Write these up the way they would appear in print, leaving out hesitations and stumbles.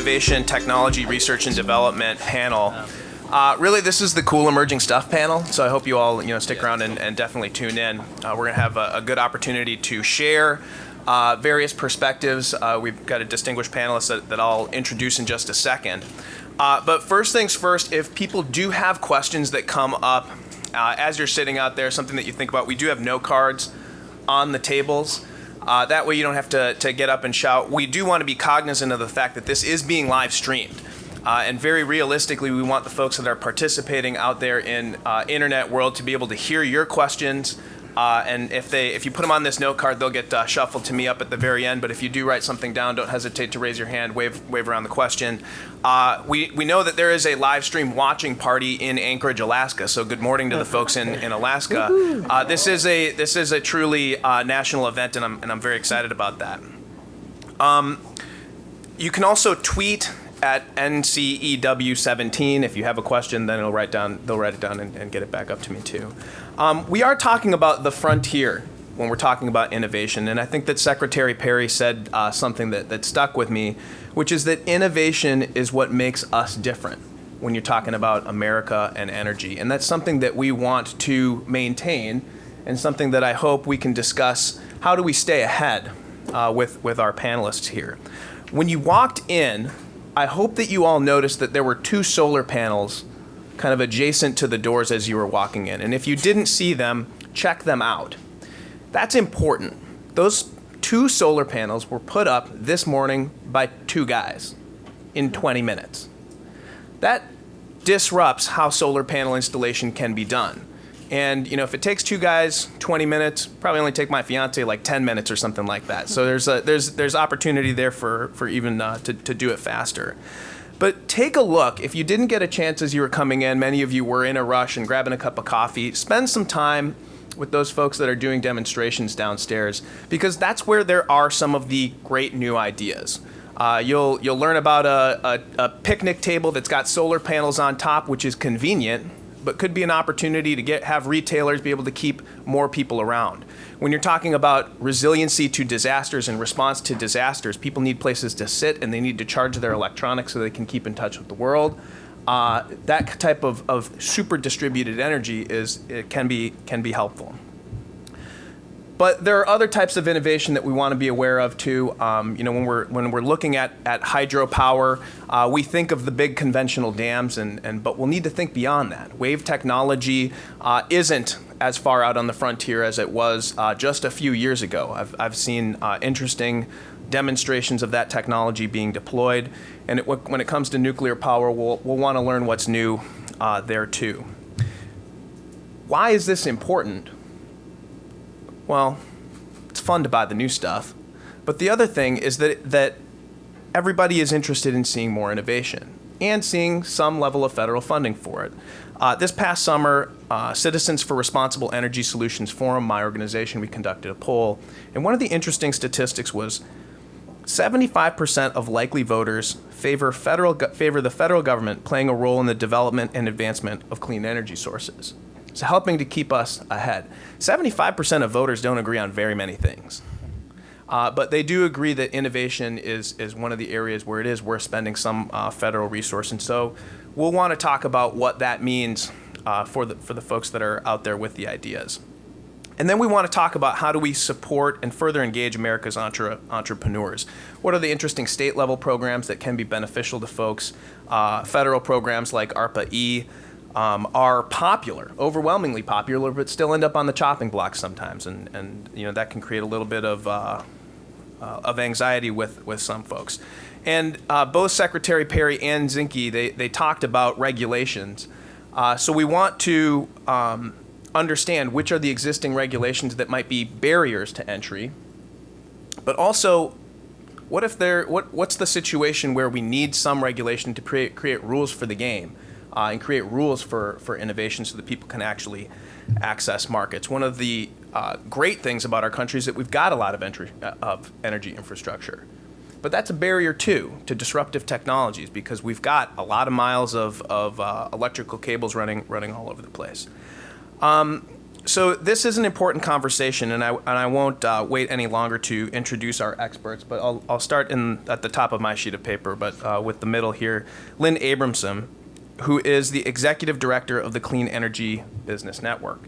Innovation, Technology, Research and Development panel. Really, this is the cool emerging stuff panel, so I hope you all stick around and definitely tune in. We're going to have a good opportunity to share various perspectives. We've got a distinguished panelist that I'll introduce in just a second. But first things first, if people do have questions that come up as you're sitting out there, something that you think about, we do have note cards on the tables. That way you don't have to get up and shout. We do want to be cognizant of the fact that this is being live streamed. And very realistically, we want the folks that are participating out there in internet world to be able to hear your questions. And if you put them on this note card, they'll get shuffled to me up at the very end. But if you do write something down, don't hesitate to raise your hand, wave around the question. We know that there is a live stream watching party in Anchorage, Alaska. So good morning to the folks in Alaska. This is a truly national event, and I'm very excited about that. You can also tweet at NCEW 17. If you have a question, then they'll write it down and get it back up to me too. We are talking about the frontier when we're talking about innovation, and I think that Secretary Perry said something that stuck with me, which is that innovation is what makes us different when you're talking about America and energy, and that's something that we want to maintain, and something that I hope we can discuss. How do we stay ahead with our panelists here? When you walked in, I hope that you all noticed that there were two solar panels kind of adjacent to the doors as you were walking in. And if you didn't see them, check them out. That's important. Those two solar panels were put up this morning by two guys in 20 minutes. That disrupts how solar panel installation can be done. And if it takes two guys 20 minutes, probably only take my fiance like 10 minutes or something like that. So there's opportunity there for even to do it faster. But take a look. If you didn't get a chance as you were coming in, many of you were in a rush and grabbing a cup of coffee, spend some time with those folks that are doing demonstrations downstairs, because that's where there are some of the great new ideas. You'll learn about a picnic table that's got solar panels on top, which is convenient, but could be an opportunity to have retailers be able to keep more people around. When you're talking about resiliency to disasters and response to disasters, people need places to sit and they need to charge their electronics so they can keep in touch with the world. That type of super distributed energy can be helpful. But there are other types of innovation that we want to be aware of too. When we're looking at hydropower, we think of the big conventional dams, but we'll need to think beyond that. Wave technology isn't as far out on the frontier as it was just a few years ago. I've seen interesting demonstrations of that technology being deployed, and when it comes to nuclear power, we'll want to learn what's new there too. Why is this important? Well, it's fun to buy the new stuff, but the other thing is that everybody is interested in seeing more innovation and seeing some level of federal funding for it. This past summer, Citizens for Responsible Energy Solutions Forum, my organization, we conducted a poll, and one of the interesting statistics was 75% of likely voters favor the federal government playing a role in the development and advancement of clean energy sources. So helping to keep us ahead. 75% of voters don't agree on very many things. But they do agree that innovation is one of the areas where it is worth spending some federal resource. And so we'll want to talk about what that means for the folks that are out there with the ideas. And then we want to talk about how do we support and further engage America's entrepreneurs. What are the interesting state level programs that can be beneficial to folks? Federal programs like ARPA-E, are popular, overwhelmingly popular, but still end up on the chopping block sometimes, and that can create a little bit of anxiety with some folks. And both Secretary Perry and Zinke, they talked about regulations. So we want to understand which are the existing regulations that might be barriers to entry, but also what's the situation where we need some regulation to create rules for the game. And create rules for innovation so that people can actually access markets. One of the great things about our country is that we've got a lot of energy infrastructure. But that's a barrier, too, to disruptive technologies because we've got a lot of miles of electrical cables running all over the place. So this is an important conversation, and I won't wait any longer to introduce our experts, but I'll start at the top of my sheet of paper, but with the middle here. Lynn Abramson, who is the Executive Director of the Clean Energy Business Network.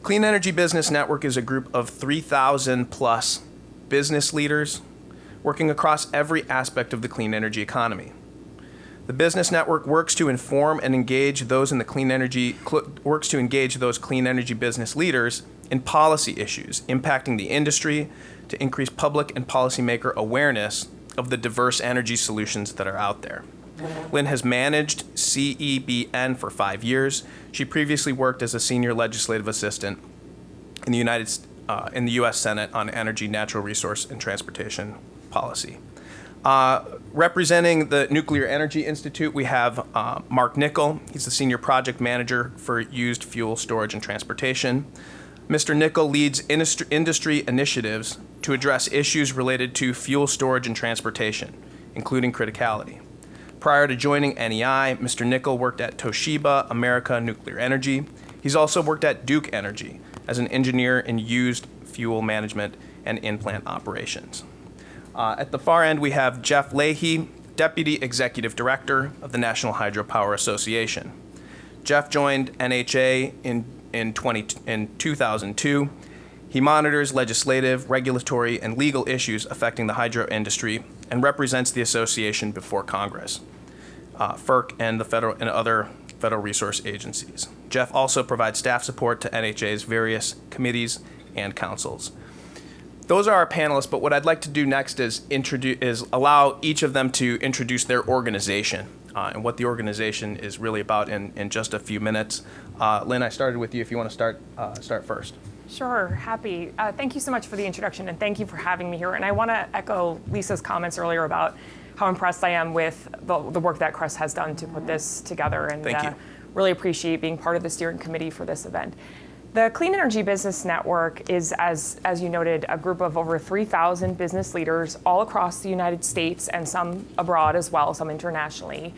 Clean Energy Business Network is a group of 3,000 plus business leaders working across every aspect of the clean energy economy. The business network works to inform and engage those in the clean energy business leaders in policy issues impacting the industry to increase public and policymaker awareness of the diverse energy solutions that are out there. Lynn has managed CEBN for 5 years. She previously worked as a senior legislative assistant in the U.S. Senate on energy, natural resource, and transportation policy. Representing the Nuclear Energy Institute, we have Marc Nichol. He's the Senior Project Manager for Used Fuel Storage and Transportation. Mr. Nichol leads industry initiatives to address issues related to fuel storage and transportation, including criticality. Prior to joining NEI, Mr. Nichol worked at Toshiba America Nuclear Energy. He's also worked at Duke Energy as an engineer in used fuel management and in-plant operations. At the far end, we have Jeff Leahey, Deputy Executive Director of the National Hydropower Association. Jeff joined NHA in 2002. He monitors legislative, regulatory, and legal issues affecting the hydro industry and represents the association before Congress, FERC, and other federal resource agencies. Jeff also provides staff support to NHA's various committees and councils. Those are our panelists, but what I'd like to do next is allow each of them to introduce their organization and what the organization is really about in just a few minutes. Lynn, I started with you. If you want to start first. Sure, happy. Thank you so much for the introduction, and thank you for having me here. And I want to echo Lisa's comments earlier about how impressed I am with the work that CRES has done to put this together, and Thank you. Really appreciate being part of the steering committee for this event. The Clean Energy Business Network is, as you noted, a group of over 3,000 business leaders all across the United States and some abroad as well, some internationally,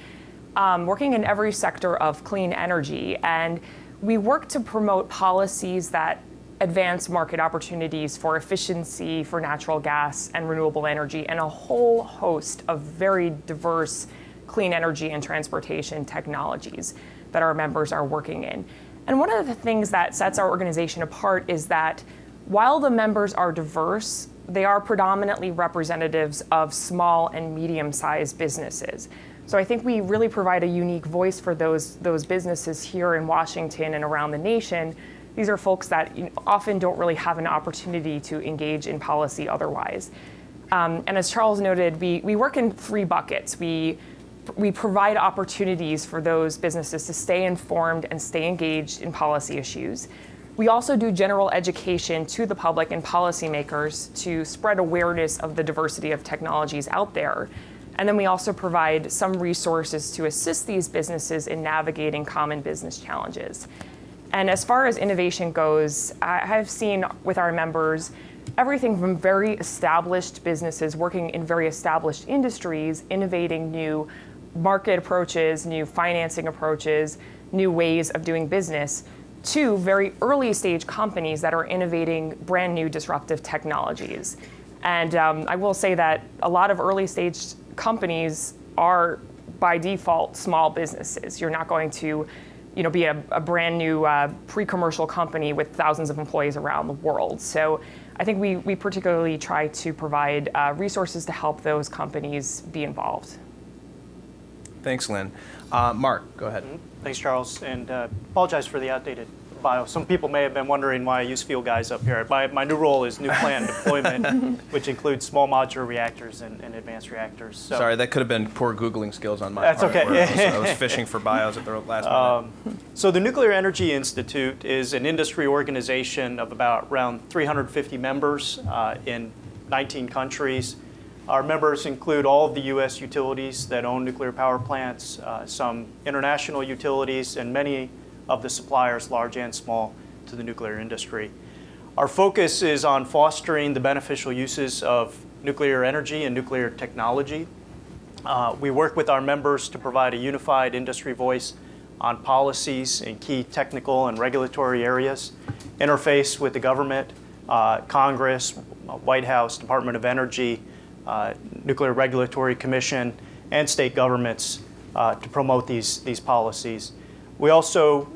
working in every sector of clean energy. And we work to promote policies that advance market opportunities for efficiency for natural gas and renewable energy, and a whole host of very diverse clean energy and transportation technologies that our members are working in. And one of the things that sets our organization apart is that while the members are diverse, they are predominantly representatives of small and medium-sized businesses. So I think we really provide a unique voice for those businesses here in Washington and around the nation. These are folks that often don't really have an opportunity to engage in policy otherwise. And as Charles noted, we work in 3 buckets. We provide opportunities for those businesses to stay informed and stay engaged in policy issues. We also do general education to the public and policymakers to spread awareness of the diversity of technologies out there. And then we also provide some resources to assist these businesses in navigating common business challenges. And as far as innovation goes, I've seen with our members everything from very established businesses working in very established industries, innovating new market approaches, new financing approaches, new ways of doing business, to very early stage companies that are innovating brand new disruptive technologies. And I will say that a lot of early stage companies are by default small businesses. You're not going to be a brand new pre-commercial company with thousands of employees around the world. So I think we particularly try to provide resources to help those companies be involved. Thanks, Lynn. Marc, go ahead. Thanks, Charles, and apologize for the outdated bio. Some people may have been wondering why I use field guys up here. My new role is new plant deployment, which includes small modular reactors and advanced reactors. So, sorry, that could have been poor Googling skills on my part. That's okay. I was fishing for bios at the last minute. So the Nuclear Energy Institute is an industry organization of around 350 members in 19 countries. Our members include all of the U.S. utilities that own nuclear power plants, some international utilities, and many of the suppliers, large and small, to the nuclear industry. Our focus is on fostering the beneficial uses of nuclear energy and nuclear technology. We work with our members to provide a unified industry voice on policies in key technical and regulatory areas, interface with the government, Congress, White House, Department of Energy, Nuclear Regulatory Commission, and state governments to promote these policies. We also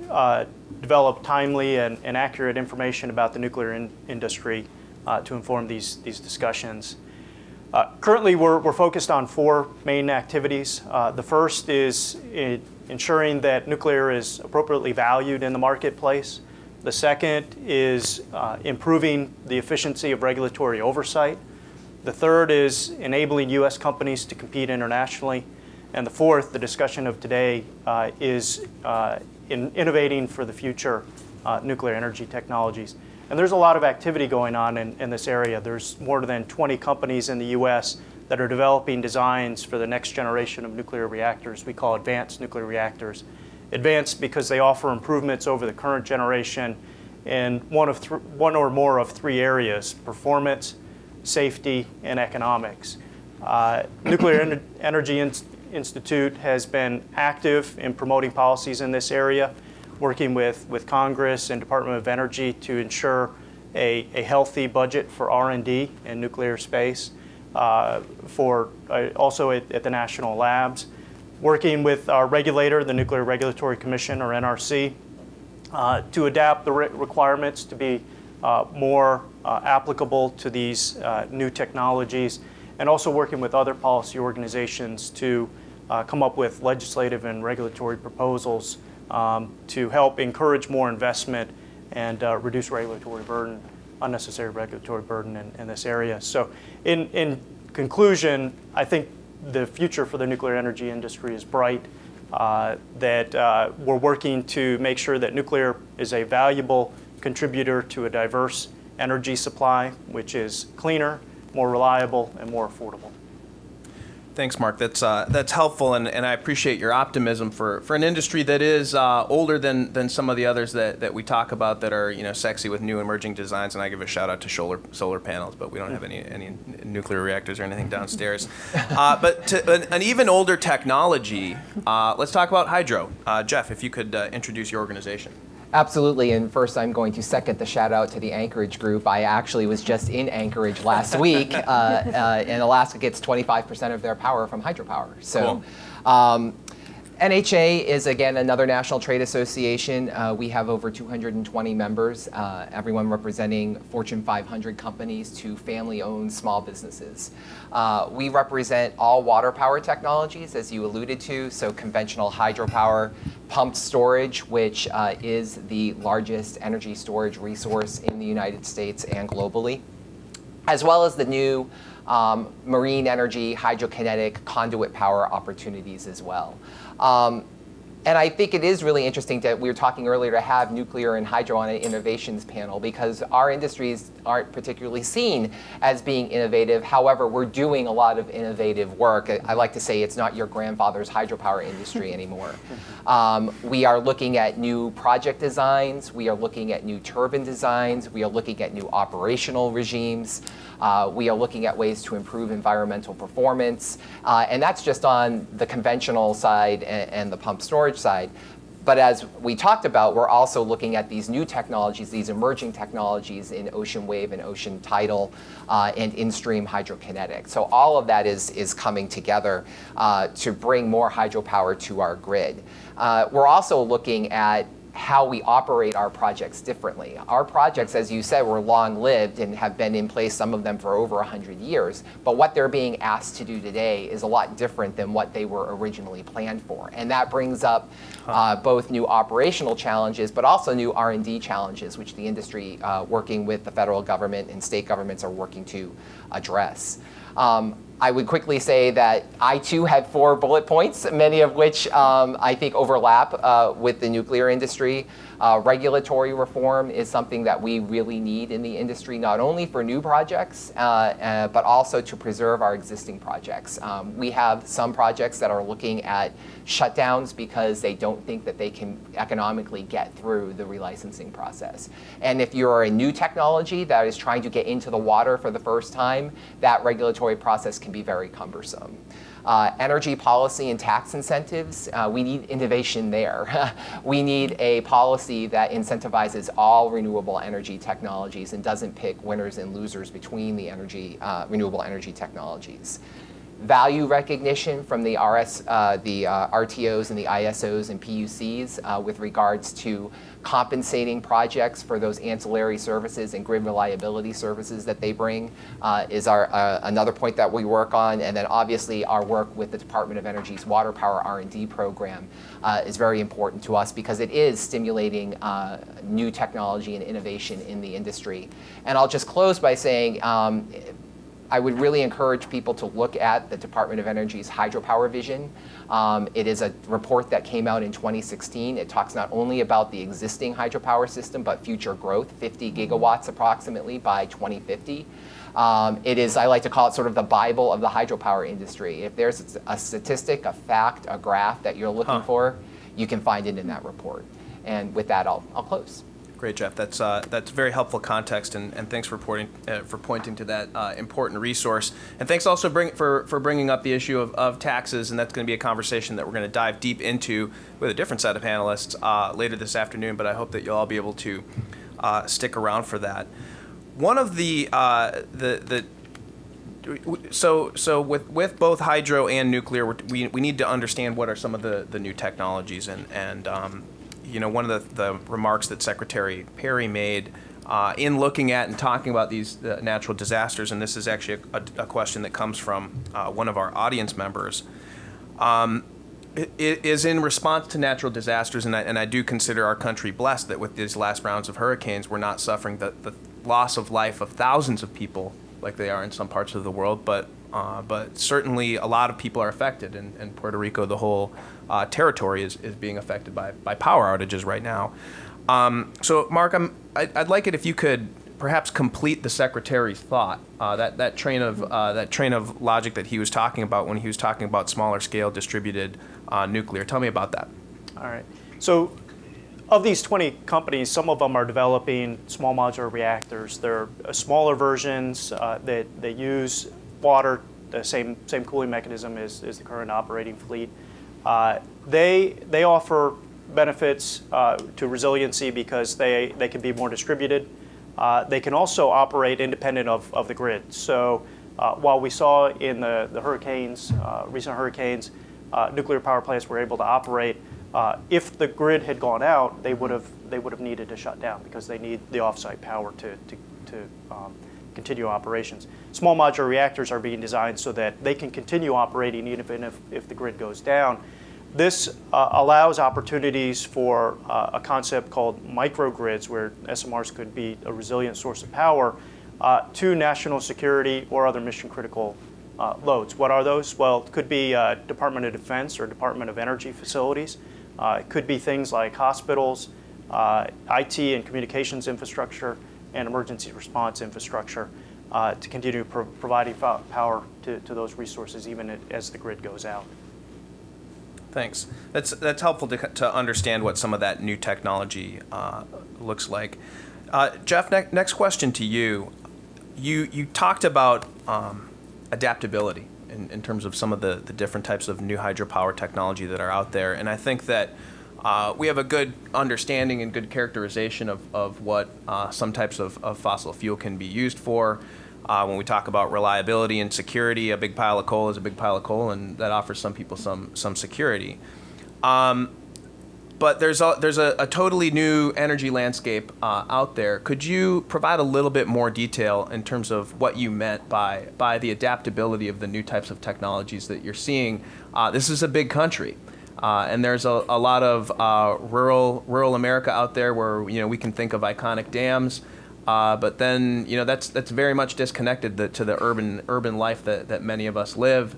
develop timely and accurate information about the nuclear industry to inform these discussions. Currently, we're focused on 4 main activities. The first is ensuring that nuclear is appropriately valued in the marketplace. The second is improving the efficiency of regulatory oversight. The third is enabling U.S. companies to compete internationally. And the fourth, the discussion of today, is innovating for the future nuclear energy technologies. And there's a lot of activity going on in this area. There's more than 20 companies in the U.S. that are developing designs for the next generation of nuclear reactors we call advanced nuclear reactors. Advanced because they offer improvements over the current generation in one or more of 3 areas: performance, safety, and economics. Nuclear Energy Institute has been active in promoting policies in this area, working with Congress and Department of Energy to ensure a healthy budget for R&D in nuclear space, also at the national labs, working with our regulator, the Nuclear Regulatory Commission, or NRC, to adapt the requirements to be more applicable to these new technologies, and also working with other policy organizations to come up with legislative and regulatory proposals to help encourage more investment and reduce regulatory burden, unnecessary regulatory burden in this area. So in conclusion, I think the future for the nuclear energy industry is bright, that we're working to make sure that nuclear is a valuable contributor to a diverse energy supply, which is cleaner, more reliable, and more affordable. Thanks, Marc. That's helpful, and I appreciate your optimism for an industry that is older than some of the others that we talk about that are sexy with new emerging designs. And I give a shout out to solar panels, but we don't have any nuclear reactors or anything downstairs. But to an even older technology, let's talk about hydro. Jeff, if you could introduce your organization. Absolutely, and first I'm going to second the shout out to the Anchorage group. I actually was just in Anchorage last week, and Alaska gets 25% of their power from hydropower. So, cool. NHA is, again, another national trade association. We have over 220 members, everyone representing Fortune 500 companies to family-owned small businesses. We represent all water power technologies, as you alluded to, so conventional hydropower, pumped storage, which is the largest energy storage resource in the United States and globally, as well as the new marine energy, hydrokinetic, conduit power opportunities as well. And I think it is really interesting that we were talking earlier to have nuclear and hydro on an innovations panel, because our industries aren't particularly seen as being innovative. However, we're doing a lot of innovative work. I like to say it's not your grandfather's hydropower industry anymore. We are looking at new project designs. We are looking at new turbine designs. We are looking at new operational regimes. We are looking at ways to improve environmental performance. And that's just on the conventional side and the pump storage side. But as we talked about, we're also looking at these new technologies, these emerging technologies in ocean wave and ocean tidal and in-stream hydrokinetic. So all of that is coming together to bring more hydropower to our grid. We're also looking at how we operate our projects differently. Our projects, as you said, were long-lived and have been in place, some of them for over 100 years. But what they're being asked to do today is a lot different than what they were originally planned for. And that brings up both new operational challenges, but also new R&D challenges, which the industry, working with the federal government and state governments, are working to address. I would quickly say that I too had 4 bullet points, many of which I think overlap with the nuclear industry. Regulatory reform is something that we really need in the industry, not only for new projects, but also to preserve our existing projects. We have some projects that are looking at shutdowns because they don't think that they can economically get through the relicensing process. And if you're a new technology that is trying to get into the water for the first time, that regulatory process can be very cumbersome. Energy policy and tax incentives, we need innovation there. We need a policy that incentivizes all renewable energy technologies and doesn't pick winners and losers between the renewable energy technologies. Value recognition from the RTOs and the ISOs and PUCs with regards to compensating projects for those ancillary services and grid reliability services that they bring is another point that we work on. And then obviously our work with the Department of Energy's Water Power R&D program is very important to us because it is stimulating new technology and innovation in the industry. And I'll just close by saying I would really encourage people to look at the Department of Energy's hydropower vision. It is a report that came out in 2016. It talks not only about the existing hydropower system, but future growth, 50 gigawatts approximately by 2050. It is, I like to call it sort of the Bible of the hydropower industry. If there's a statistic, a fact, a graph that you're looking for, you can find it in that report. And with that, I'll close. Great, Jeff. That's very helpful context, and thanks for pointing to that important resource. And thanks also for bringing up the issue of taxes, and that's going to be a conversation that we're going to dive deep into with a different set of panelists later this afternoon. But I hope that you'll all be able to stick around for that. One of so with both hydro and nuclear, we need to understand what are some of the new technologies and one of the remarks that Secretary Perry made in looking at and talking about these natural disasters, and this is actually a question that comes from one of our audience members, it is in response to natural disasters, and I do consider our country blessed that with these last rounds of hurricanes, we're not suffering the loss of life of thousands of people like they are in some parts of the world, but certainly a lot of people are affected, and Puerto Rico, the whole territory is being affected by power outages right now. So, Marc, I'd like it if you could perhaps complete the Secretary's thought, that train of logic that he was talking about when he was talking about smaller scale distributed nuclear. Tell me about that. All right. So, of these 20 companies, some of them are developing small modular reactors. They're smaller versions that use water, the same cooling mechanism as the current operating fleet. They offer benefits to resiliency because they can be more distributed. They can also operate independent of the grid. So while we saw in the hurricanes, recent hurricanes, nuclear power plants were able to operate, if the grid had gone out, they would have needed to shut down because they need the offsite power to continue operations. Small modular reactors are being designed so that they can continue operating even if the grid goes down. This allows opportunities for a concept called microgrids, where SMRs could be a resilient source of power to national security or other mission-critical loads. What are those? Well, it could be Department of Defense or Department of Energy facilities. It could be things like hospitals, IT and communications infrastructure, and emergency response infrastructure to continue providing power to those resources even as the grid goes out. Thanks. That's helpful to understand what some of that new technology looks like. Jeff, next question to you. You talked about adaptability in terms of some of the different types of new hydropower technology that are out there, and I think that we have a good understanding and good characterization of what some types of fossil fuel can be used for. When we talk about reliability and security, a big pile of coal is a big pile of coal, and that offers some people some security. But there's a totally new energy landscape out there. Could you provide a little bit more detail in terms of what you meant by the adaptability of the new types of technologies that you're seeing? This is a big country. And there's a lot of rural America out there where we can think of iconic dams, but then that's very much disconnected to the urban life that many of us live.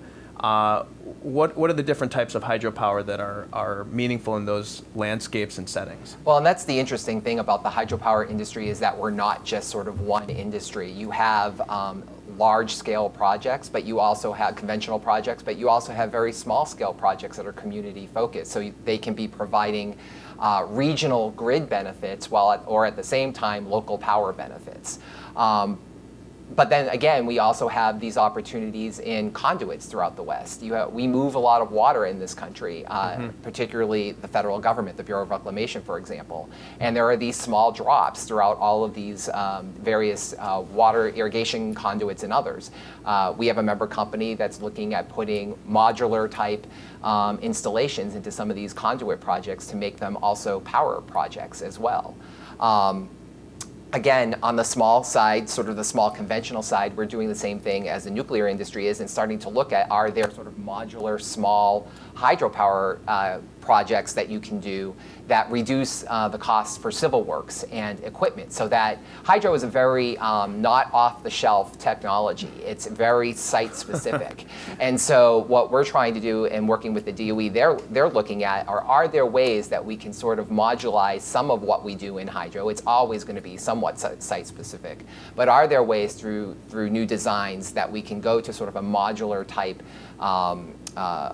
What are the different types of hydropower that are meaningful in those landscapes and settings? Well, and that's the interesting thing about the hydropower industry is that we're not just sort of one industry. You have large-scale projects, but you also have conventional projects, but you also have very small-scale projects that are community-focused. So they can be providing regional grid benefits or at the same time local power benefits. But then again, we also have these opportunities in conduits throughout the West. We move a lot of water in this country, particularly the federal government, the Bureau of Reclamation, for example. And there are these small drops throughout all of these various water irrigation conduits and others. We have a member company that's looking at putting modular type installations into some of these conduit projects to make them also power projects as well. Again, on the small side, sort of the small conventional side, we're doing the same thing as the nuclear industry is and starting to look at, are there sort of modular, small hydropower projects that you can do that reduce the costs for civil works and equipment, so that hydro is a very not off-the-shelf technology. It's very site-specific. And so what we're trying to do and working with the DOE, they're looking at are there ways that we can sort of modularize some of what we do in hydro? It's always going to be somewhat site-specific. But are there ways through new designs that we can go to sort of a modular type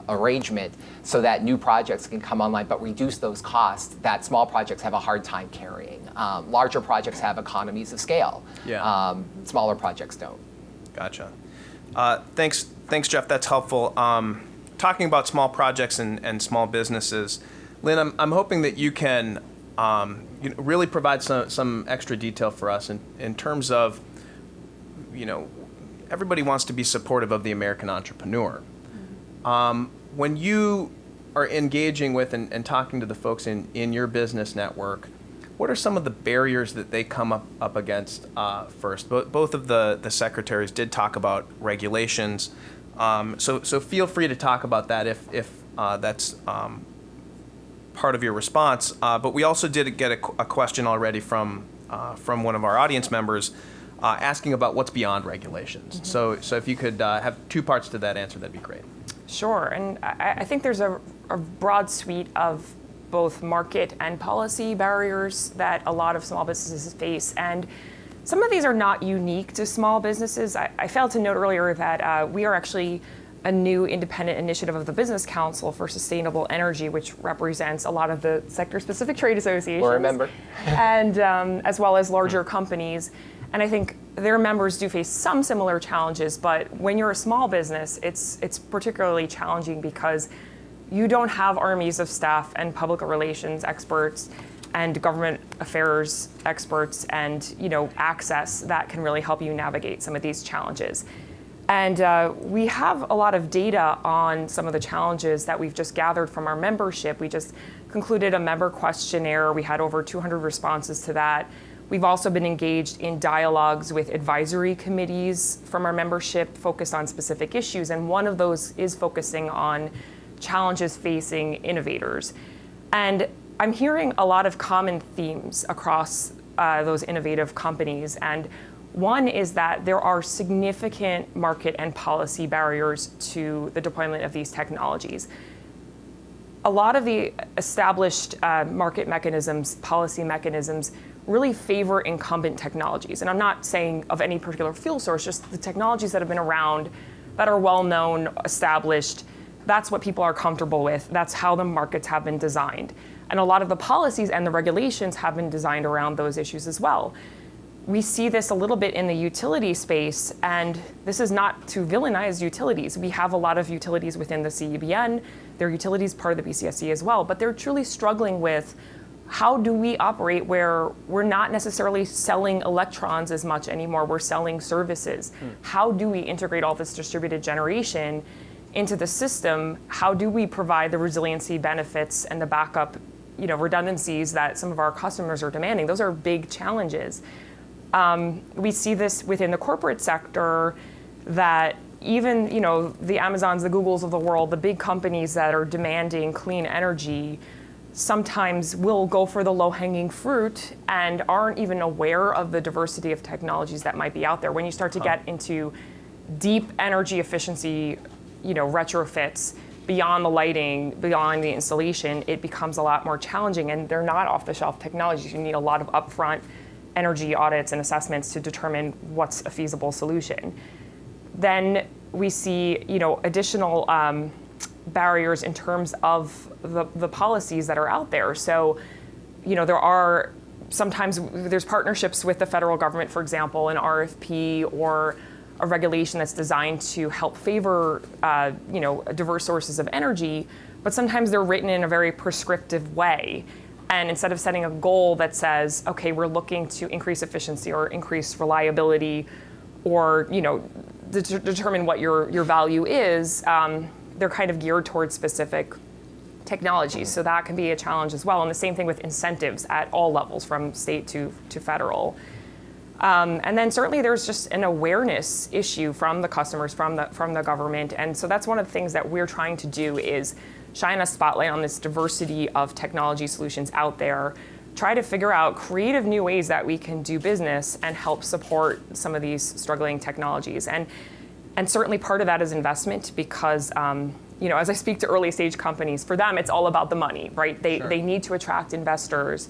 arrangement so that new projects can come online but reduce those costs that small projects have a hard time carrying. Larger projects have economies of scale. Yeah. Smaller projects don't. Gotcha. Thanks, Jeff. That's helpful. Talking about small projects and small businesses, Lynn, I'm hoping that you can really provide some extra detail for us in terms of, everybody wants to be supportive of the American entrepreneur. When you are engaging with and talking to the folks in your business network, what are some of the barriers that they come up against first? Both of the secretaries did talk about regulations, so feel free to talk about that if that's part of your response. But we also did get a question already from one of our audience members asking about what's beyond regulations. Mm-hmm. So if you could have two parts to that answer, that'd be great. Sure, and I think there's a broad suite of both market and policy barriers that a lot of small businesses face, and some of these are not unique to small businesses. I failed to note earlier that we are actually a new independent initiative of the Business Council for Sustainable Energy, which represents a lot of the sector-specific trade associations. We're a member. And as well as larger companies. And I think their members do face some similar challenges, but when you're a small business, it's particularly challenging because you don't have armies of staff and public relations experts and government affairs experts and access that can really help you navigate some of these challenges. And we have a lot of data on some of the challenges that we've just gathered from our membership. We just concluded a member questionnaire. We had over 200 responses to that. We've also been engaged in dialogues with advisory committees from our membership focused on specific issues, and one of those is focusing on challenges facing innovators. And I'm hearing a lot of common themes across those innovative companies, and one is that there are significant market and policy barriers to the deployment of these technologies. A lot of the established market mechanisms, policy mechanisms, really favor incumbent technologies. And I'm not saying of any particular fuel source, just the technologies that have been around, that are well known, established. That's what people are comfortable with. That's how the markets have been designed. And a lot of the policies and the regulations have been designed around those issues as well. We see this a little bit in the utility space, and this is not to villainize utilities. We have a lot of utilities within the CEBN. There are utilities part of the BCSC as well, but they're truly struggling with how do we operate where we're not necessarily selling electrons as much anymore, we're selling services. How do we integrate all this distributed generation into the system? How do we provide the resiliency benefits and the backup, redundancies that some of our customers are demanding? Those are big challenges. We see this within the corporate sector that even, the Amazons, the Googles of the world, the big companies that are demanding clean energy sometimes will go for the low-hanging fruit and aren't even aware of the diversity of technologies that might be out there. When you start to get into deep energy efficiency, retrofits beyond the lighting, beyond the installation, it becomes a lot more challenging, and they're not off-the-shelf technologies. You need a lot of upfront energy audits and assessments to determine what's a feasible solution. Then we see, additional barriers in terms of the policies that are out there. So, there are sometimes there's partnerships with the federal government, for example, an RFP or a regulation that's designed to help favor, diverse sources of energy, but sometimes they're written in a very prescriptive way. And instead of setting a goal that says, okay, we're looking to increase efficiency or increase reliability, or determine what your value is, they're kind of geared towards specific technologies. So that can be a challenge as well. And the same thing with incentives at all levels, from state to federal. And then certainly there's just an awareness issue from the customers, from the government. And so that's one of the things that we're trying to do, is shine a spotlight on this diversity of technology solutions out there, try to figure out creative new ways that we can do business and help support some of these struggling technologies. And certainly part of that is investment, because as I speak to early stage companies, for them it's all about the money, right? They need to attract investors,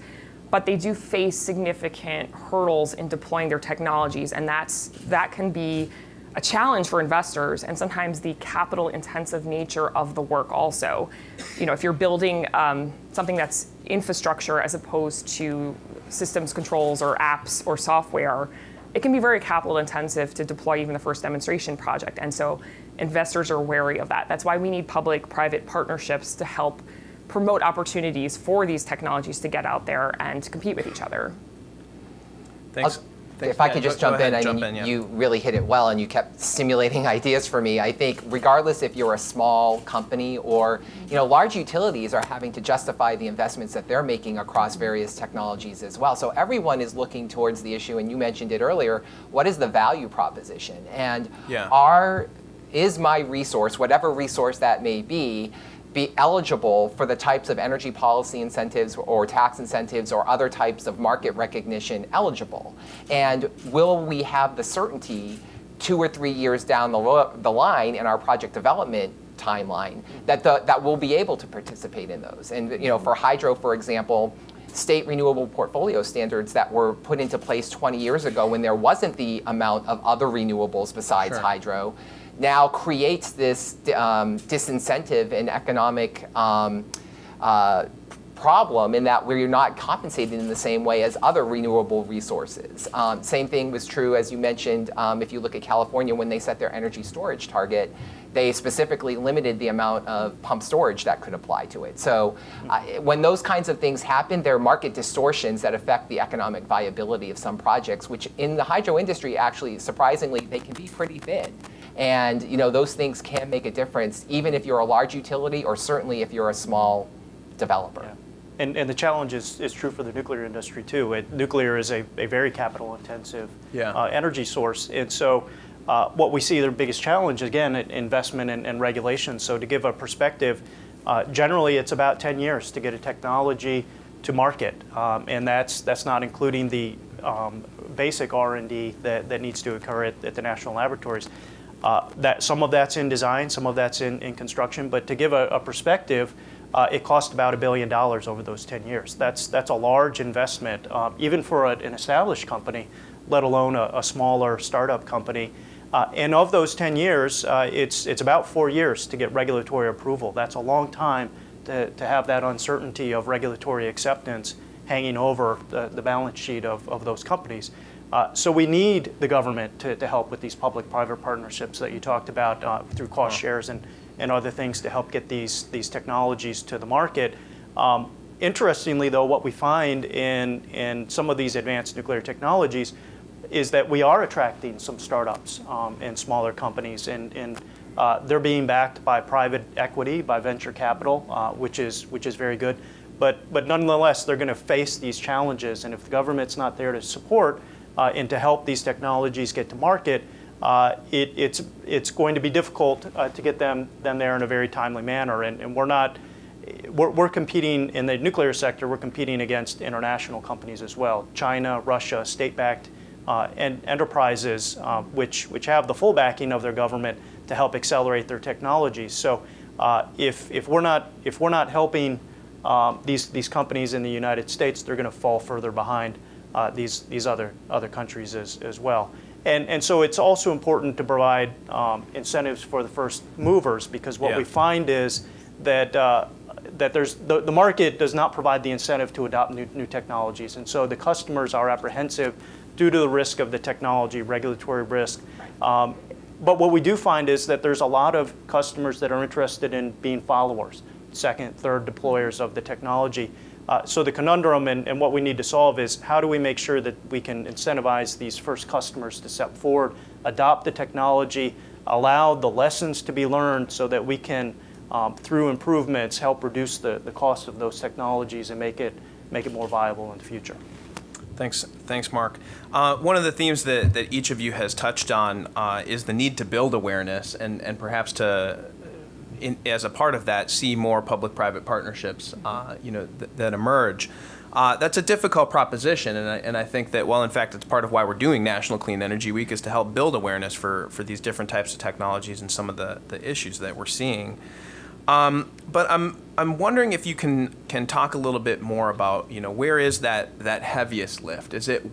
but they do face significant hurdles in deploying their technologies, and that can be a challenge for investors, and sometimes the capital intensive nature of the work also. If you're building something that's infrastructure as opposed to systems controls or apps or software, it can be very capital intensive to deploy even the first demonstration project. And so investors are wary of that. That's why we need public-private partnerships to help promote opportunities for these technologies to get out there and compete with each other. Thanks. If I could just jump in, you really hit it well, and you kept stimulating ideas for me. I think regardless if you're a small company or, large utilities are having to justify the investments that they're making across various technologies as well. So everyone is looking towards the issue, and you mentioned it earlier, what is the value proposition? And is my resource, whatever resource that may be eligible for the types of energy policy incentives or tax incentives or other types of market recognition eligible? And will we have the certainty 2 or 3 years down the line in our project development timeline that we'll be able to participate in those? And for hydro, for example, state renewable portfolio standards that were put into place 20 years ago when there wasn't the amount of other renewables besides hydro, now creates this disincentive and economic problem, in that we're not compensated in the same way as other renewable resources. Same thing was true, as you mentioned, if you look at California, when they set their energy storage target, they specifically limited the amount of pump storage that could apply to it. So when those kinds of things happen, there are market distortions that affect the economic viability of some projects, which in the hydro industry, actually, surprisingly, they can be pretty thin. And those things can make a difference, even if you're a large utility, or certainly if you're a small developer. Yeah. And the challenge is true for the nuclear industry too. Nuclear is a very capital intensive energy source. And so what we see their biggest challenge, again, investment and regulation. So to give a perspective, generally it's about 10 years to get a technology to market. And that's not including the basic R&D that needs to occur at the national laboratories. That some of that's in design, some of that's in construction, but to give a perspective, it cost about $1 billion over those 10 years. That's a large investment, even for an established company, let alone a smaller startup company. And of those 10 years, it's about 4 years to get regulatory approval. That's a long time to have that uncertainty of regulatory acceptance hanging over the balance sheet of those companies. So we need the government to help with these public-private partnerships that you talked about through cost shares and other things to help get these technologies to the market. Interestingly, though, what we find in some of these advanced nuclear technologies is that we are attracting some startups and smaller companies, and they're being backed by private equity, by venture capital, which is very good. But nonetheless, they're going to face these challenges, and if the government's not there to support and to help these technologies get to market, it's going to be difficult to get them there in a very timely manner. And we're competing in the nuclear sector. We're competing against international companies as well: China, Russia, state-backed and enterprises, which have the full backing of their government to help accelerate their technologies. So if we're not helping these companies in the United States, they're going to fall further behind these other countries as well. And so it's also important to provide incentives for the first movers, because what we find is that that the market does not provide the incentive to adopt new technologies. And so the customers are apprehensive due to the risk of the technology, regulatory risk. But what we do find is that there's a lot of customers that are interested in being followers, second, third deployers of the technology. So the conundrum and what we need to solve is how do we make sure that we can incentivize these first customers to step forward, adopt the technology, allow the lessons to be learned so that we can, through improvements, help reduce the cost of those technologies and make it more viable in the future. Thanks, Marc. One of the themes that each of you has touched on is the need to build awareness and perhaps to, as a part of that, see more public-private partnerships, that emerge. That's a difficult proposition, and I think that, well, in fact, it's part of why we're doing National Clean Energy Week, is to help build awareness for these different types of technologies and some of the issues that we're seeing. But I'm wondering if you can talk a little bit more about, where is that heaviest lift? Is it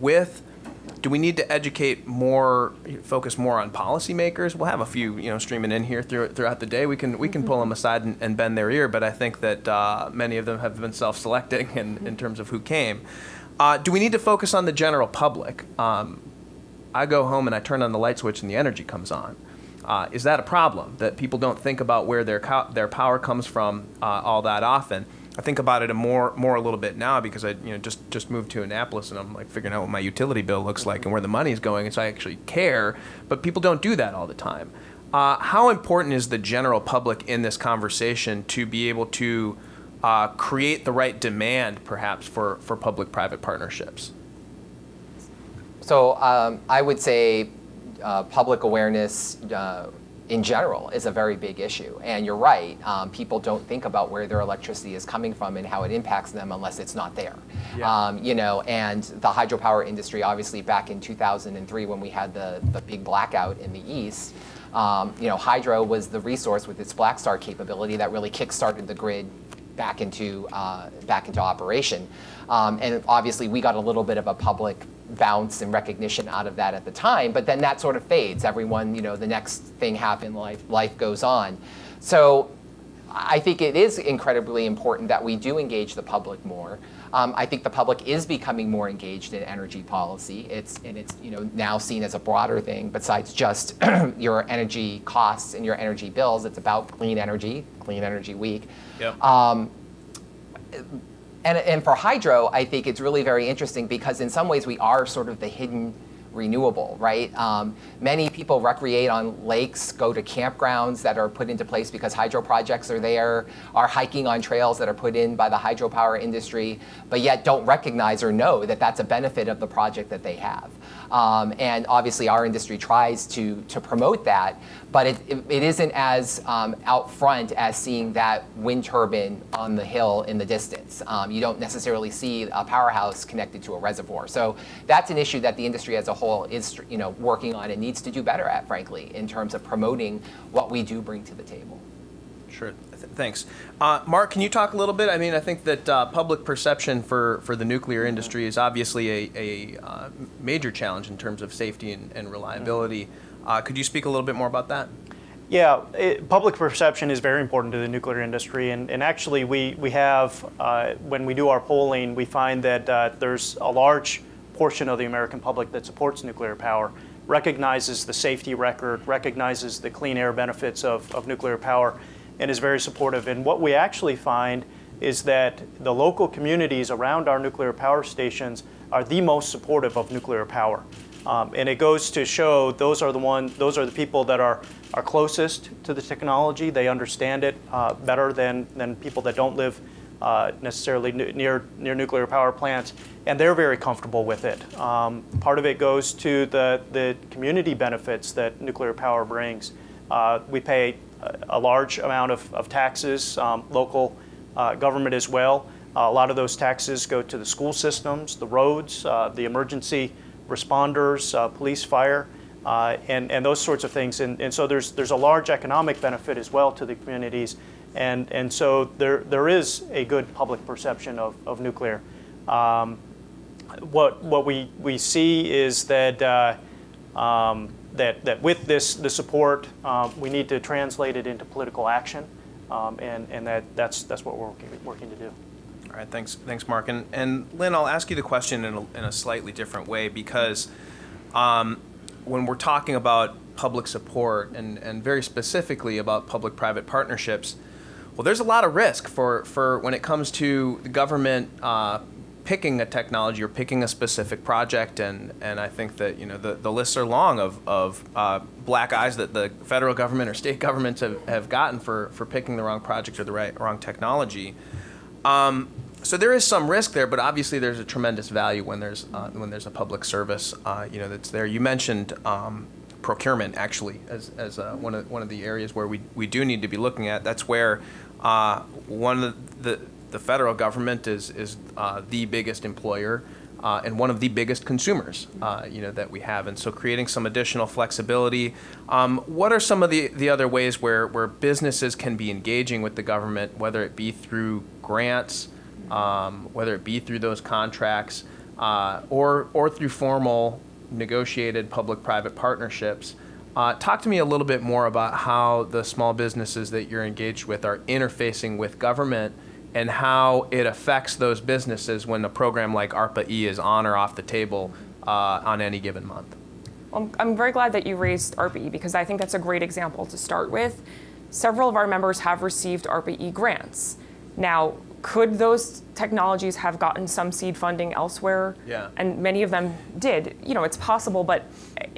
do we need to educate more, focus more on policymakers? We'll have a few, streaming in here throughout the day. We can pull them aside and bend their ear, but I think that many of them have been self-selecting in terms of who came. Do we need to focus on the general public? I go home and I turn on the light switch and the energy comes on. Is that a problem, that people don't think about where their power comes from all that often? I think about it more a little bit now because I just moved to Annapolis and I'm like figuring out what my utility bill looks like and where the money's going, and so I actually care. But people don't do that all the time. How important is the general public in this conversation to be able to create the right demand, perhaps, for public-private partnerships? So I would say public awareness in general is a very big issue. And you're right, people don't think about where their electricity is coming from and how it impacts them unless it's not there. Yeah. And the hydropower industry, obviously back in 2003 when we had the big blackout in the East, hydro was the resource with its black start capability that really kick-started the grid back into operation. And obviously we got a little bit of a public bounce and recognition out of that at the time, but then that sort of fades. Everyone, the next thing happened, life goes on. So I think it is incredibly important that we do engage the public more. I think the public is becoming more engaged in energy policy. It's now seen as a broader thing besides just your energy costs and your energy bills. It's about Clean Energy Week. Yep. And for hydro, I think it's really very interesting because in some ways we are sort of the hidden renewable, right? Many people recreate on lakes, go to campgrounds that are put into place because hydro projects are there, are hiking on trails that are put in by the hydropower industry, but yet don't recognize or know that that's a benefit of the project that they have. And obviously our industry tries to promote that, but it isn't as out front as seeing that wind turbine on the hill in the distance. You don't necessarily see a powerhouse connected to a reservoir. So that's an issue that the industry as a whole is working on and needs to do better at, frankly, in terms of promoting what we do bring to the table. Sure. Thanks. Marc, can you talk a little bit? I mean, I think that public perception for the nuclear industry is obviously a major challenge in terms of safety and reliability. Could you speak a little bit more about that? Yeah, public perception is very important to the nuclear industry, and actually we have, when we do our polling, we find that there's a large portion of the American public that supports nuclear power, recognizes the safety record, recognizes the clean air benefits of nuclear power, and is very supportive. And what we actually find is that the local communities around our nuclear power stations are the most supportive of nuclear power. And it goes to show those are the people that are closest to the technology. They understand it better than people that don't live necessarily near nuclear power plants, and they're very comfortable with it. Part of it goes to the community benefits that nuclear power brings. We pay a large amount of taxes, local government as well. A lot of those taxes go to the school systems, the roads, the emergency responders, police, fire, and those sorts of things. And so there's a large economic benefit as well to the communities. And so there is a good public perception of nuclear. What we see is that that with the support, we need to translate it into political action. and that's what we're working to do. All right, thanks, Marc. And Lynn, I'll ask you the question in a slightly different way, because when we're talking about public support and very specifically about public-private partnerships, well, there's a lot of risk for when it comes to the government picking a technology or picking a specific project, and I think that the lists are long of black eyes that the federal government or state governments have gotten for picking the wrong project or the wrong technology. So there is some risk there, but obviously there's a tremendous value when there's a public service that's there. You mentioned procurement actually as one of the areas where we do need to be looking at. That's where one of the federal government is the biggest employer and one of the biggest consumers that we have, and so creating some additional flexibility. What are some of the other ways where businesses can be engaging with the government, whether it be through grants, whether it be through those contracts, or through formal negotiated public-private partnerships? Talk to me a little bit more about how the small businesses that you're engaged with are interfacing with government, and how it affects those businesses when a program like ARPA-E is on or off the table on any given month. Well, I'm very glad that you raised ARPA-E, because I think that's a great example to start with. Several of our members have received ARPA-E grants. Now, could those technologies have gotten some seed funding elsewhere? Yeah. And many of them did. It's possible, but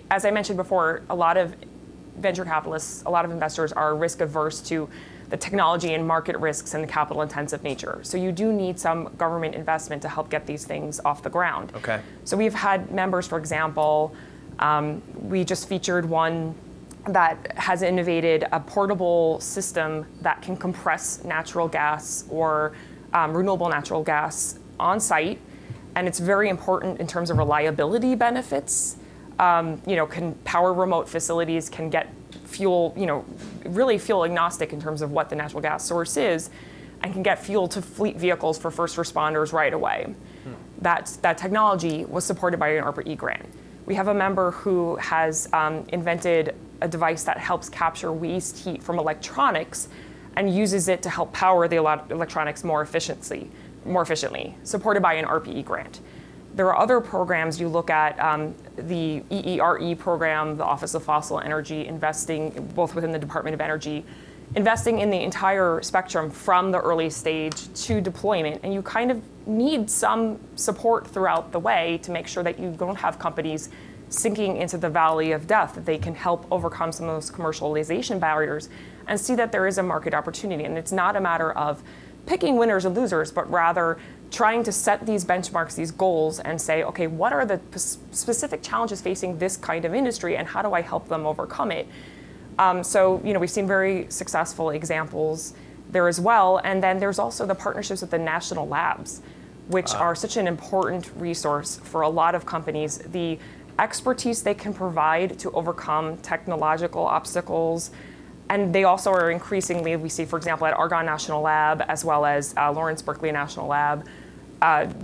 as I mentioned before, a lot of venture capitalists, a lot of investors are risk averse to the technology and market risks and the capital intensive nature. So you do need some government investment to help get these things off the ground. Okay. So we've had members, for example, we just featured one that has innovated a portable system that can compress natural gas or renewable natural gas on site. And it's very important in terms of reliability benefits. Can power remote facilities, can get fuel, really fuel agnostic in terms of what the natural gas source is, and can get fuel to fleet vehicles for first responders right away. That technology was supported by an ARPA-E grant. We have a member who has invented a device that helps capture waste heat from electronics and uses it to help power the electronics more efficiently, supported by an ARPA-E grant. There are other programs you look at, the EERE program, the Office of Fossil Energy, investing both within the Department of Energy, investing in the entire spectrum from the early stage to deployment. And you kind of need some support throughout the way to make sure that you don't have companies sinking into the valley of death, that they can help overcome some of those commercialization barriers and see that there is a market opportunity. And it's not a matter of picking winners and losers, but rather trying to set these benchmarks, these goals, and say, okay, what are the specific challenges facing this kind of industry, and how do I help them overcome it? So we've seen very successful examples there as well. And then there's also the partnerships with the national labs, which are such an important resource for a lot of companies. The expertise they can provide to overcome technological obstacles. And they also are increasingly, we see, for example, at Argonne National Lab, as well as Lawrence Berkeley National Lab,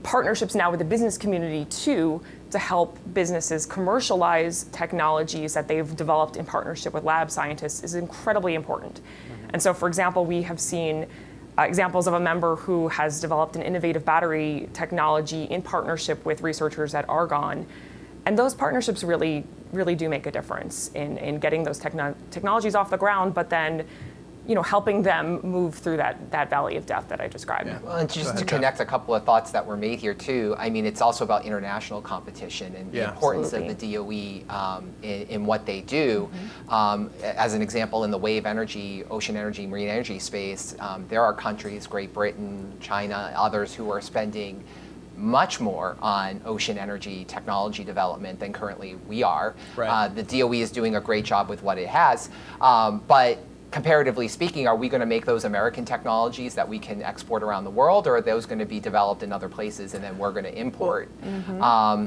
partnerships now with the business community too, to help businesses commercialize technologies that they've developed in partnership with lab scientists is incredibly important. Mm-hmm. And so, for example, we have seen examples of a member who has developed an innovative battery technology in partnership with researchers at Argonne. And those partnerships really do make a difference in getting those technologies off the ground, but then helping them move through that valley of death that I described. Yeah. Well, and just to connect a couple of thoughts that were made here too, I mean, it's also about international competition and the importance of the DOE in what they do. Mm-hmm. As an example, in the wave energy, ocean energy, marine energy space, there are countries, Great Britain, China, others who are spending much more on ocean energy technology development than currently we are. Right. The DOE is doing a great job with what it has, but comparatively speaking, are we going to make those American technologies that we can export around the world, or are those going to be developed in other places and then we're going to import? Mm-hmm.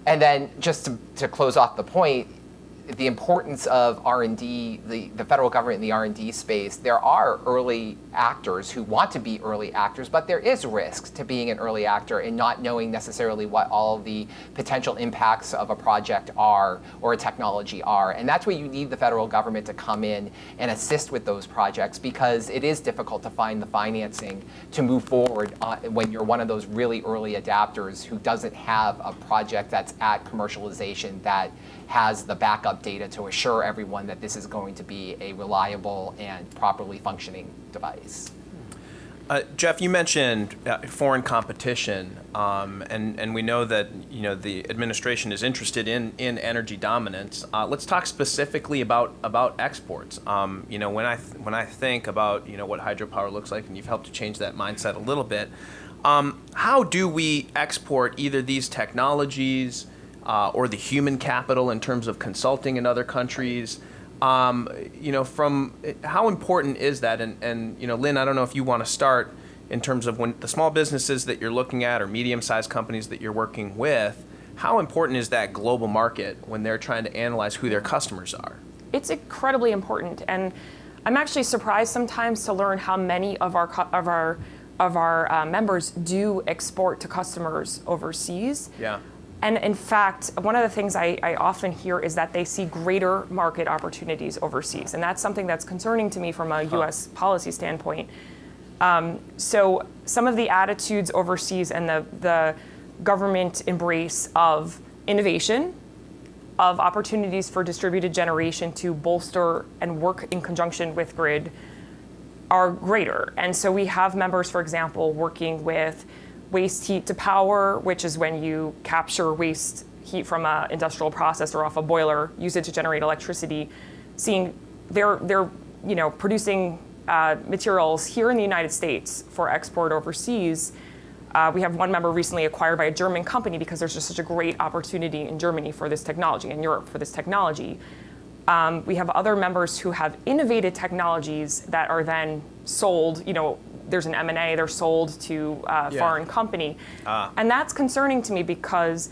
And then just to close off the point, the importance of R&D, the federal government in the R&D space, there are early actors who want to be early actors, but there is risk to being an early actor and not knowing necessarily what all the potential impacts of a project are or a technology are. And that's where you need the federal government to come in and assist with those projects, because it is difficult to find the financing to move forward when you're one of those really early adapters who doesn't have a project that's at commercialization that has the backup data to assure everyone that this is going to be a reliable and properly functioning device. Jeff, you mentioned foreign competition, and we know that the administration is interested in energy dominance. Let's talk specifically about exports. When I think about what hydropower looks like, and you've helped to change that mindset a little bit. How do we export either these technologies or the human capital in terms of consulting in other countries? From how important is that? And Lynn, I don't know if you want to start in terms of when the small businesses that you're looking at or medium-sized companies that you're working with, how important is that global market when they're trying to analyze who their customers are? It's incredibly important, and I'm actually surprised sometimes to learn how many of our members do export to customers overseas. Yeah. And in fact, one of the things I often hear is that they see greater market opportunities overseas. And that's something that's concerning to me from a US policy standpoint. So some of the attitudes overseas and the government embrace of innovation, of opportunities for distributed generation to bolster and work in conjunction with grid are greater. And so we have members, for example, working with waste heat to power, which is when you capture waste heat from an industrial process or off a boiler, use it to generate electricity. Seeing they're producing materials here in the United States for export overseas. We have one member recently acquired by a German company because there's just such a great opportunity in Germany for this technology, in Europe for this technology. We have other members who have innovated technologies that are then sold, there's an M&A, they're sold to a foreign company. And that's concerning to me because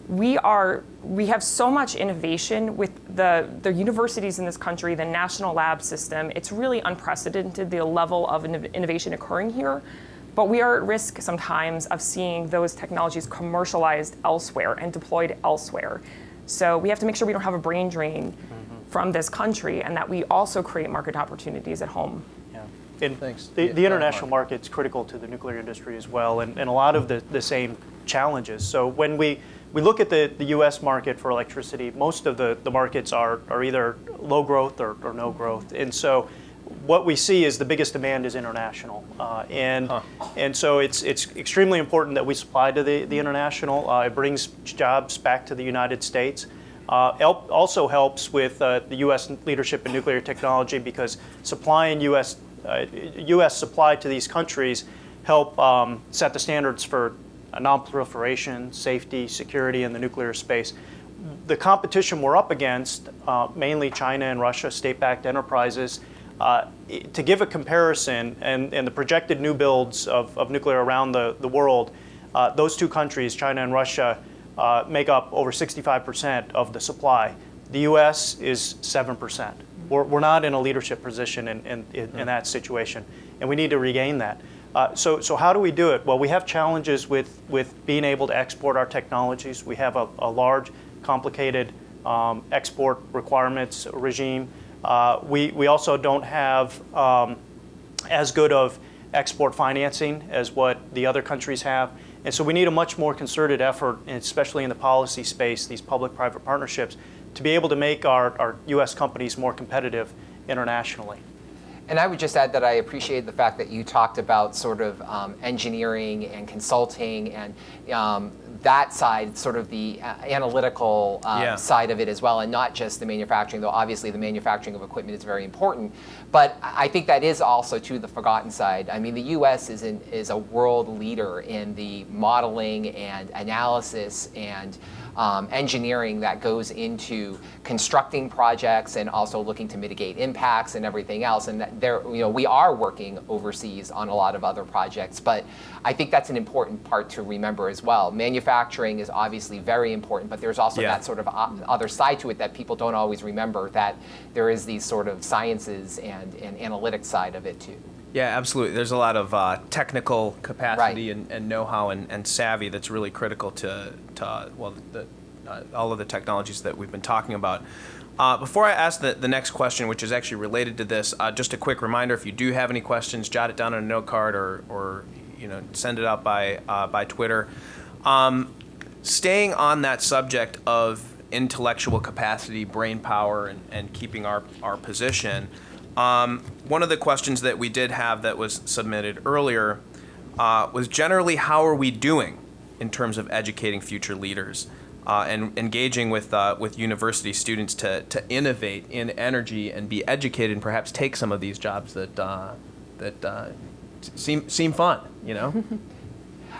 we have so much innovation with the universities in this country, the national lab system. It's really unprecedented, the level of innovation occurring here. But we are at risk sometimes of seeing those technologies commercialized elsewhere and deployed elsewhere. So we have to make sure we don't have a brain drain from this country and that we also create market opportunities at home. And Thanks. The international market's critical to the nuclear industry as well, and a lot of the same challenges. So when we look at the U.S. market for electricity, most of the markets are either low growth or no growth. And so what we see is the biggest demand is international. And so it's extremely important that we supply to the international. It brings jobs back to the United States. Also helps with the U.S. leadership in nuclear technology because supplying U.S. supply to these countries help set the standards for non-proliferation, safety, security in the nuclear space. The competition we're up against, mainly China and Russia, state-backed enterprises, to give a comparison, and the projected new builds of nuclear around the world, those two countries, China and Russia, make up over 65% of the supply. The U.S. is 7%. We're not in a leadership position in that situation, and we need to regain that. So how do we do it? Well, we have challenges with being able to export our technologies. We have a large, complicated export requirements regime. We also don't have as good of export financing as what the other countries have. And so we need a much more concerted effort, especially in the policy space, these public-private partnerships, to be able to make our U.S. companies more competitive internationally. And I would just add that I appreciate the fact that you talked about sort of engineering and consulting and that side, sort of the analytical side of it as well, and not just the manufacturing, though obviously the manufacturing of equipment is very important. But I think that is also, too, the forgotten side. I mean, the U.S. is a world leader in the modeling and analysis and engineering that goes into constructing projects and also looking to mitigate impacts and everything else. And we are working overseas on a lot of other projects, but I think that's an important part to remember as well. manufacturing is obviously very important, but there's also that sort of other side to it that people don't always remember, that there is these sort of sciences and analytics side of it too. Yeah, absolutely. There's a lot of technical capacity and know-how and savvy that's really critical to all of the technologies that we've been talking about. Before I ask the next question, which is actually related to this, just a quick reminder: if you do have any questions, jot it down on a note card or send it out by Twitter. Staying on that subject of intellectual capacity, brain power, and keeping our position. One of the questions that we did have that was submitted earlier was generally, how are we doing in terms of educating future leaders and engaging with university students to innovate in energy and be educated and perhaps take some of these jobs that seem fun,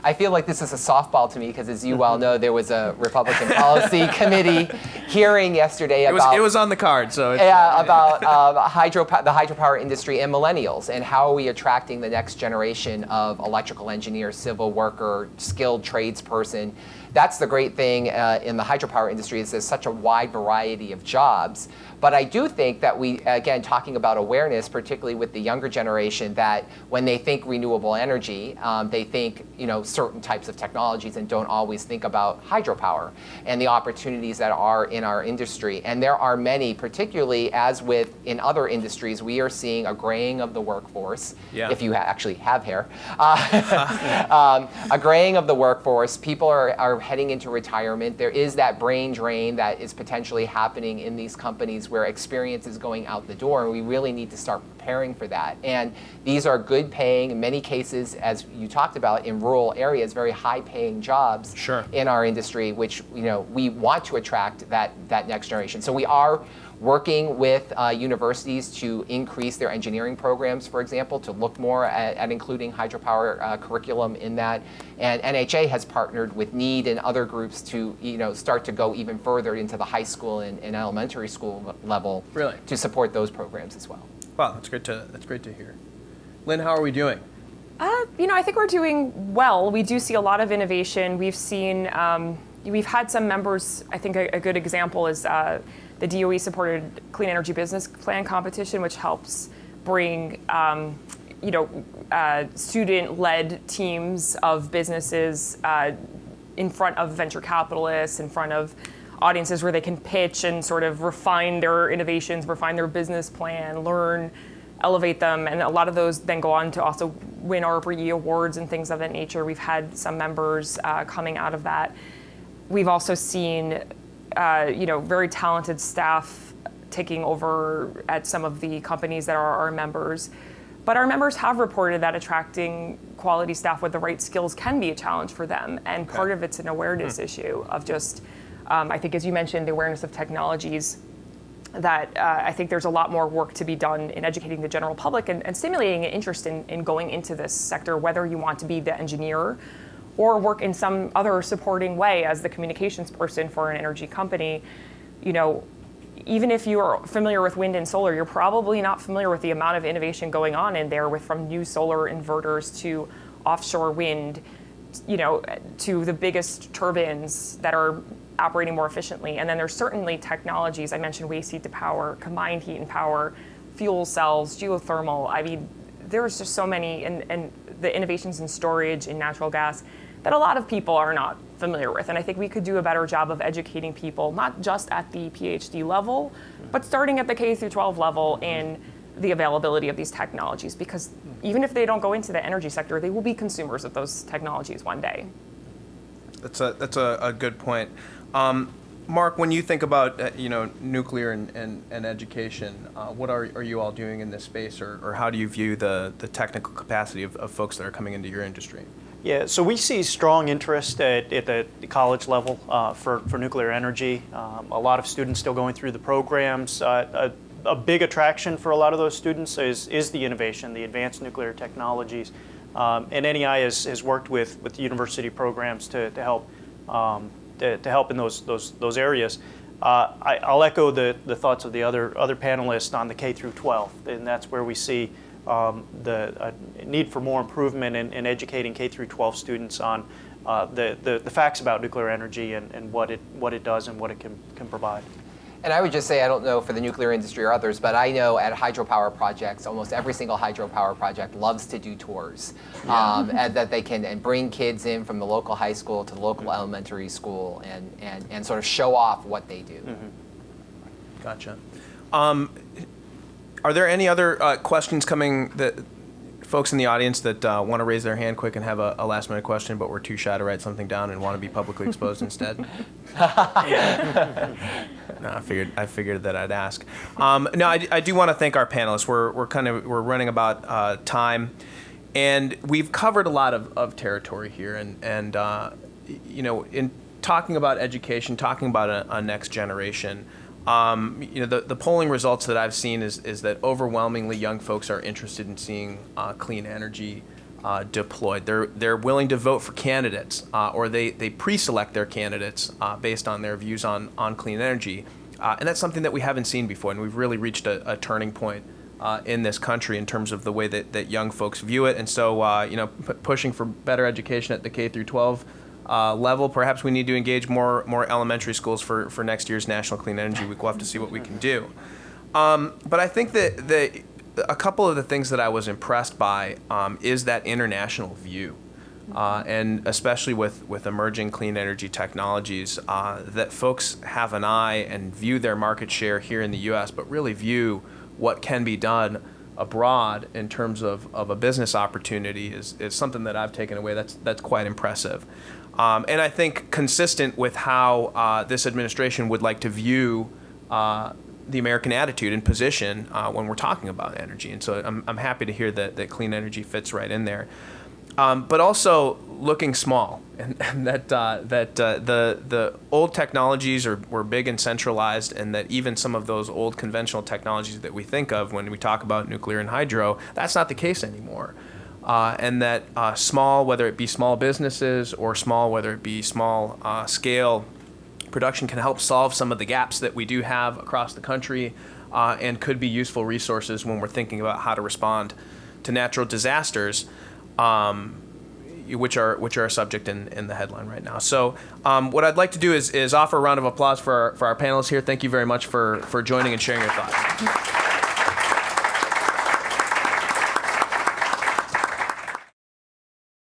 I feel like this is a softball to me because, as you well know, there was a Republican Policy Committee hearing yesterday about it was on the card, so it's, about the hydropower industry and millennials, and how are we attracting the next generation of electrical engineer, civil worker, skilled tradesperson. That's the great thing in the hydropower industry, is there's such a wide variety of jobs. But I do think that we, again, talking about awareness, particularly with the younger generation, that when they think renewable energy, they think certain types of technologies and don't always think about hydropower and the opportunities that are in our industry. And there are many, particularly as with in other industries, we are seeing a graying of the workforce, if you actually have hair. A graying of the workforce. People are heading into retirement. There is that brain drain that is potentially happening in these companies where experience is going out the door, and we really need to start preparing for that. And these are good paying, in many cases, as you talked about, in rural areas, very high paying jobs in our industry, which we want to attract that next generation. So we are working with universities to increase their engineering programs, for example, to look more at including hydropower curriculum in that. And NHA has partnered with NEED and other groups to start to go even further into the high school and elementary school level to support those programs as well. Wow, that's great to hear. Lynn, how are we doing? I think we're doing well. We do see a lot of innovation. We've seen, we've had some members. I think a good example is the DOE-supported Clean Energy Business Plan competition, which helps bring student-led teams of businesses in front of venture capitalists, in front of audiences where they can pitch and sort of refine their innovations, refine their business plan, learn, elevate them. And a lot of those then go on to also win ARPA-E awards and things of that nature. We've had some members coming out of that. We've also seen very talented staff taking over at some of the companies that are our members. But our members have reported that attracting quality staff with the right skills can be a challenge for them. And part of it's an awareness issue of just, I think as you mentioned, the awareness of technologies, that I think there's a lot more work to be done in educating the general public and stimulating an interest in going into this sector, whether you want to be the engineer or work in some other supporting way as the communications person for an energy company. Even if you are familiar with wind and solar, you're probably not familiar with the amount of innovation going on in there, from new solar inverters to offshore wind, to the biggest turbines that are operating more efficiently. And then there's certainly technologies. I mentioned waste heat to power, combined heat and power, fuel cells, geothermal. I mean, there's just so many, and the innovations in storage, in natural gas, that a lot of people are not familiar with. And I think we could do a better job of educating people, not just at the PhD level, but starting at the K through 12 level in the availability of these technologies. Because even if they don't go into the energy sector, they will be consumers of those technologies one day. That's a good point. Marc, when you think about nuclear and education, what are you all doing in this space, or how do you view the technical capacity of folks that are coming into your industry? Yeah, so we see strong interest at the college level for nuclear energy. A lot of students still going through the programs. A big attraction for a lot of those students is the innovation, the advanced nuclear technologies. And NEI has worked with university programs to help in those areas. I'll echo the thoughts of the other panelists on the K through 12, and that's where we see the need for more improvement in educating K through 12 students on the facts about nuclear energy and what it does and what it can provide. And I would just say, I don't know for the nuclear industry or others, but I know at hydropower projects, almost every single hydropower project loves to do tours. And that they can bring kids in from the local high school to the local elementary school and sort of show off what they do. Gotcha. Are there any other questions coming that folks in the audience that want to raise their hand quick and have a last minute question, but were too shy to write something down and want to be publicly exposed instead? No, I figured that I'd ask. No, I do want to thank our panelists. We're running about time, and we've covered a lot of territory here, and you know, in talking about education, talking about a next generation. You know, the polling results that I've seen is that overwhelmingly young folks are interested in seeing clean energy deployed. They're willing to vote for candidates, or they pre-select their candidates based on their views on clean energy, and that's something that we haven't seen before. And we've really reached a turning point in this country in terms of the way that young folks view it. And so, you know, pushing for better education at the K through 12. Level. Perhaps we need to engage more elementary schools for next year's National Clean Energy Week. We'll have to see what we can do. But I think that a couple of the things that I was impressed by is that international view, and especially with emerging clean energy technologies, that folks have an eye and view their market share here in the U.S., but really view what can be done abroad in terms of a business opportunity is something that I've taken away that's quite impressive. And I think consistent with how this administration would like to view the American attitude and position when we're talking about energy. And so I'm happy to hear that clean energy fits right in there. But also looking small, and that the old technologies were big and centralized, and that even some of those old conventional technologies that we think of when we talk about nuclear and hydro, that's not the case anymore. And that small, whether it be small businesses or small, whether it be small scale production, can help solve some of the gaps that we do have across the country, and could be useful resources when we're thinking about how to respond to natural disasters, which are a subject in the headline right now. So what I'd like to do is offer a round of applause for our panelists here. Thank you very much for joining and sharing your thoughts.